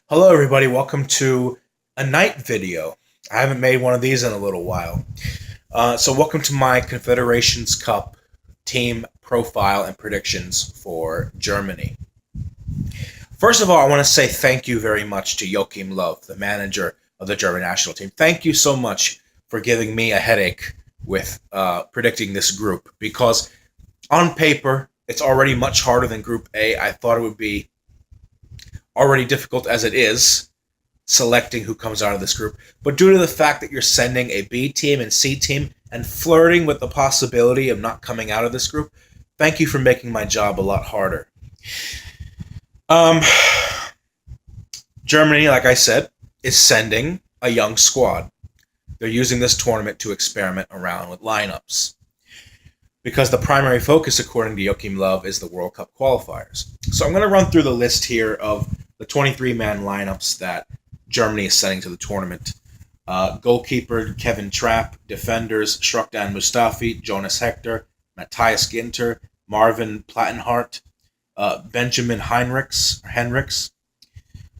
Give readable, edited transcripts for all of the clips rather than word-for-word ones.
Hello, everybody. Welcome to a night video. I haven't made one of these in a little while. So, welcome to my Confederations Cup team profile and predictions for Germany. First of all, I want to say thank you very much to Joachim Löw, the manager of the German national team. Thank you so much for giving me a headache with predicting this group because on paper, it's already much harder than Group A. I thought it would be already difficult as it is selecting who comes out of this group. But due to the fact that you're sending a B team and C team and flirting with the possibility of not coming out of this group, thank you for making my job a lot harder. Um, Germany, like I said, is sending a young squad. They're using this tournament to experiment around with lineups because the primary focus, according to Joachim Löw, is the World Cup qualifiers. So I'm going to run through the list here of the 23-man lineups that Germany is sending to the tournament. Goalkeeper Kevin Trapp, defenders Shrukdan Mustafi, Jonas Hector, Matthias Ginter, Marvin Plattenhardt, Benjamin Henrichs,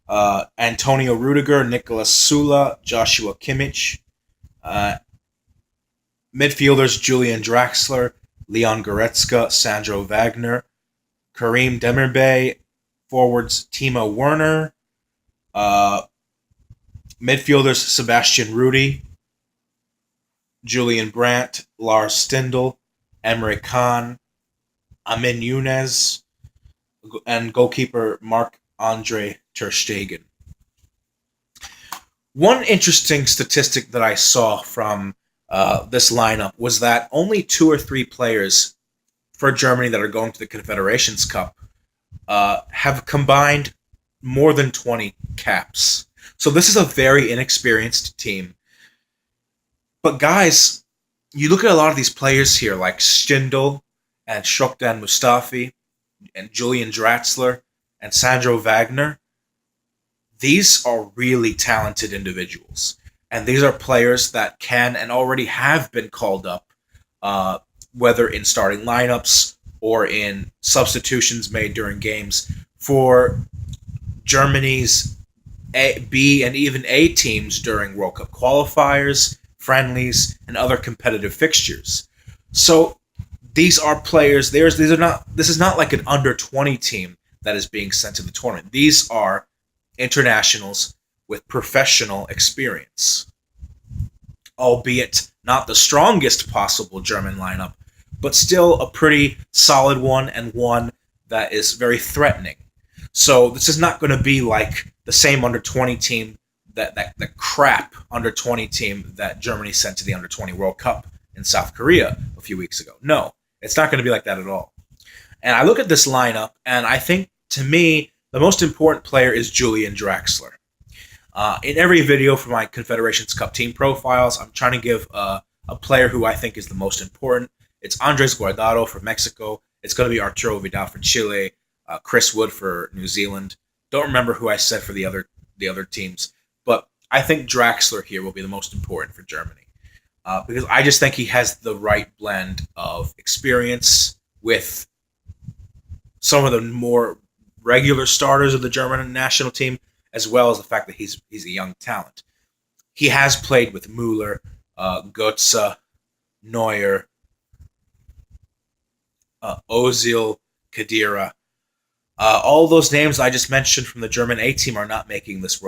Antonio Rudiger, Nicolas Sula, Joshua Kimmich, midfielders Julian Draxler, Leon Goretzka, Sandro Wagner, Karim Demirbay, forwards Timo Werner, midfielders Sebastian Rudy, Julian Brandt, Lars Stindl, Emre Can, Amin Younes, and goalkeeper Marc-Andre Ter Stegen. One interesting statistic that I saw from this lineup was that only 2 or 3 players for Germany that are going to the Confederations Cup have combined more than 20 caps. So this is a very inexperienced team. But guys, you look at a lot of these players here like Stindl and Shrukdan Mustafi and Julian Draxler and Sandro Wagner. These are really talented individuals. And these are players that can and already have been called up, whether in starting lineups or in substitutions made during games for Germany's B and even A teams during World Cup qualifiers, friendlies, and other competitive fixtures. So these are players. These are not. This is not like an under 20 team that is being sent to the tournament. These are internationals with professional experience, albeit not the strongest possible German lineup, but still a pretty solid one and one that is very threatening. So this is not going to be like the same under 20 team that crap under 20 team that Germany sent to the under 20 World Cup in South Korea a few weeks ago. No, it's not going to be like that at all. And I look at this lineup, and I think to me the most important player is Julian Draxler. In every video for my Confederations Cup team profiles, I'm trying to give a player who I think is the most important. It's Andres Guardado for Mexico. It's going to be Arturo Vidal for Chile. Chris Wood for New Zealand. Don't remember who I said for the other teams, but I think Draxler here will be the most important for Germany because I just think he has the right blend of experience with some of the more regular starters of the German national team, as well as the fact that he's a young talent. He has played with Müller, Götze, Neuer, Ozil, Khedira. All those names I just mentioned from the German A team are not making this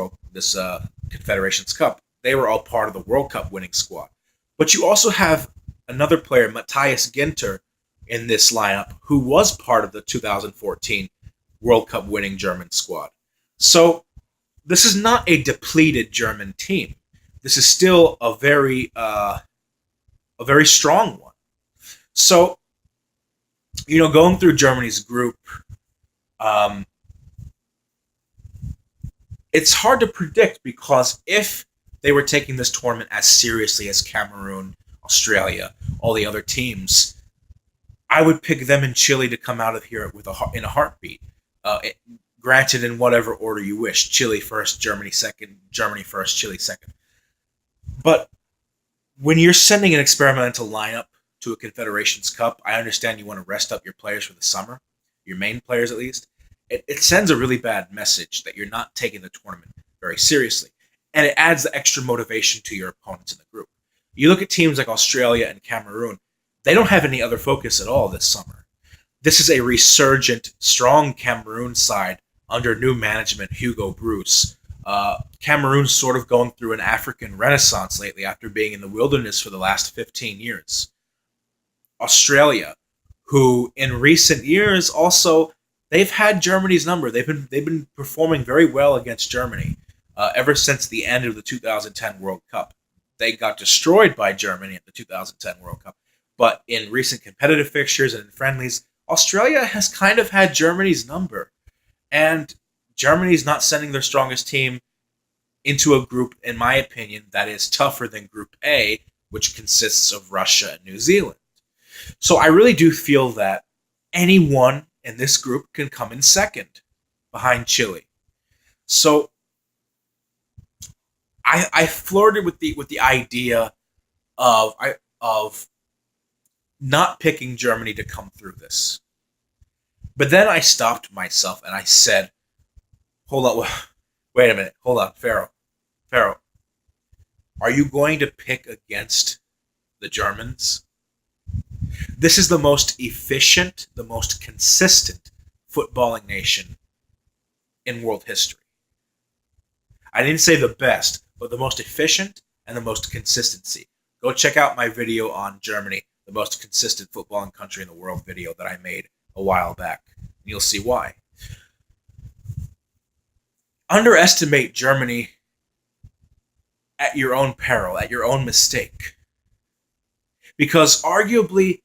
Confederations Cup. They were all part of the World Cup winning squad. But you also have another player, Matthias Ginter, in this lineup, who was part of the 2014 World Cup winning German squad. So this is not a depleted German team. This is still a very strong one. So, going through Germany's group, it's hard to predict because if they were taking this tournament as seriously as Cameroon, Australia, all the other teams, I would pick them and Chile to come out of here in a heartbeat. Granted, in whatever order you wish. Chile first, Germany second, Germany first, Chile second. But when you're sending an experimental lineup to a Confederations Cup, I understand you want to rest up your players for the summer, your main players at least. it sends a really bad message that you're not taking the tournament very seriously. And it adds the extra motivation to your opponents in the group. You look at teams like Australia and Cameroon, they don't have any other focus at all this summer. This is a resurgent, strong Cameroon side under new management, Hugo Bruce. Cameroon's sort of going through an African renaissance lately after being in the wilderness for the last 15 years. Australia, who in recent years also they've had Germany's number. They've been performing very well against Germany ever since the end of the 2010 World Cup. They got destroyed by Germany at the 2010 World Cup, but in recent competitive fixtures and in friendlies, Australia has kind of had Germany's number, and Germany's not sending their strongest team into a group, in my opinion, that is tougher than Group A, which consists of Russia and New Zealand. So I really do feel that anyone in this group can come in second behind Chile. So I flirted with the idea of not picking Germany to come through this. But then I stopped myself and I said, hold on, wait a minute, hold on, Pharaoh, are you going to pick against the Germans? This is the most efficient, the most consistent footballing nation in world history. I didn't say the best, but the most efficient and the most consistency. Go check out my video on Germany, the most consistent footballing country in the world video that I made a while back. You'll see why. Underestimate Germany at your own peril, at your own mistake. Because arguably,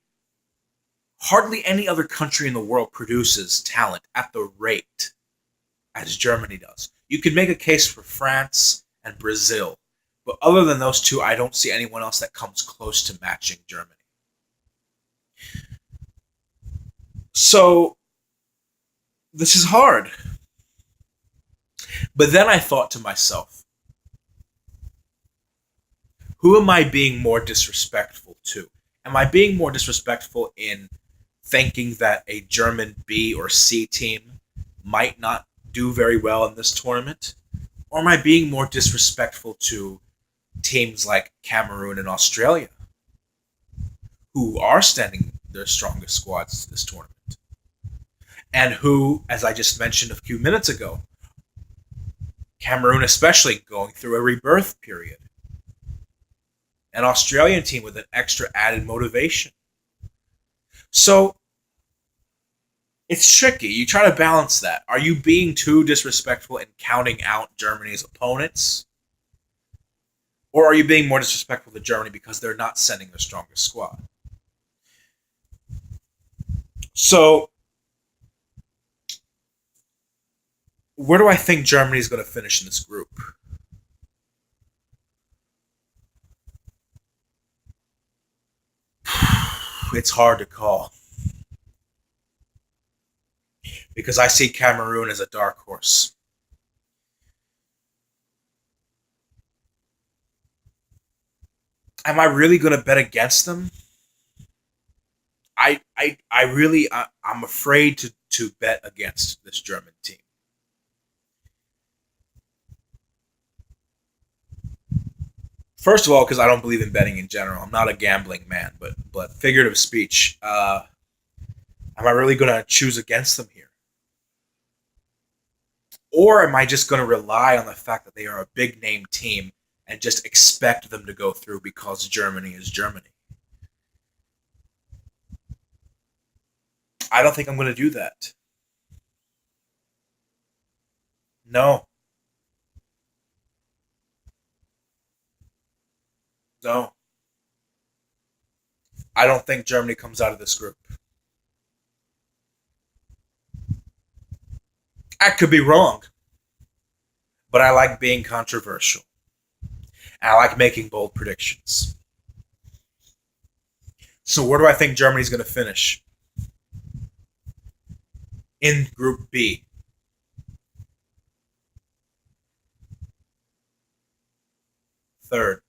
hardly any other country in the world produces talent at the rate as Germany does. You could make a case for France and Brazil, but other than those two, I don't see anyone else that comes close to matching Germany. So, this is hard. But then I thought to myself, who am I being more disrespectful to? Am I being more disrespectful in thinking that a German B or C team might not do very well in this tournament? Or am I being more disrespectful to teams like Cameroon and Australia, who are sending their strongest squads to this tournament? And who, as I just mentioned a few minutes ago, Cameroon especially going through a rebirth period. An Australian team with an extra added motivation. So, it's tricky. You try to balance that. Are you being too disrespectful in counting out Germany's opponents? Or are you being more disrespectful to Germany because they're not sending their strongest squad? So, where do I think Germany's going to finish in this group? It's hard to call. Because I see Cameroon as a dark horse. Am I really going to bet against them? I'm afraid to bet against this German team. First of all, because I don't believe in betting in general. I'm not a gambling man, but figurative speech. Am I really going to choose against them here? Or am I just going to rely on the fact that they are a big name team and just expect them to go through because Germany is Germany? I don't think I'm going to do that. No. No. I don't think Germany comes out of this group. I could be wrong, but I like being controversial. And I like making bold predictions. So where do I think Germany's going to finish? In Group B. Third.